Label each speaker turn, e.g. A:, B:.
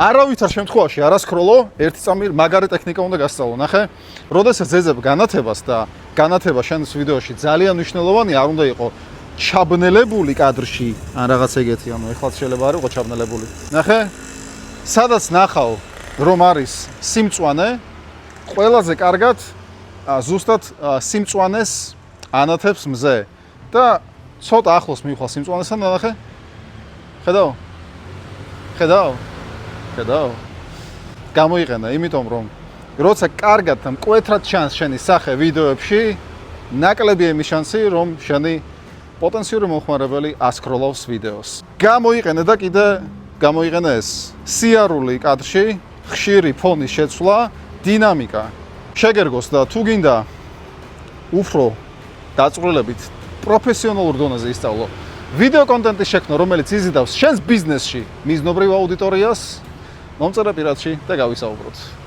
A: არავითარ შემთხვევაში არ ასკროლო, ერთი წამი მაგარი ტექნიკა უნდა გასწავლო. ნახე, როდესაც ეძებ განათებას და განათება შენს ვიდეოში ძალიან მნიშვნელოვანია, არ უნდა იყოს ჩაბნელებული კადრში, ან რაღაც ეგეთი, ანუ ეხლა შეიძლება არ იყოს ჩაბნელებული. ნახე, სადაც ნახავ, რომ არის სიმწვანე, ყველაზე კარგად ზუსტად სიმწვანეს ანათებს მზე და ცოტა ახლოს მივხვალ სიმწვანესთან და ნახე. ხედავ? ხედავ? ხედავ? გამოიყენა, იმიტომ რომ როცა კარგად და მკვეთრად ჩანს შენი სახე ვიდეოებში, ნაკლებია იმის შანსი, რომ შენი პოტენციური მომხმარებელი ასკროლავს ვიდეოს. გამოიყენე და კიდე გამოიყენე ეს სიარული კადრში, ხშირი ფონის შეცვლა, დინამიკა. შეგერგოს და თუ გინდა უფრო დაწვრილებით პროფესიონალურ დონეზე ისწავლო ვიდეო კონტენტის შექმნა, რომელიც იზიდავს შენს ბიზნესში მიზნობრივ აუდიტორიას, მომწერე პირადში და გავისაუბროთ.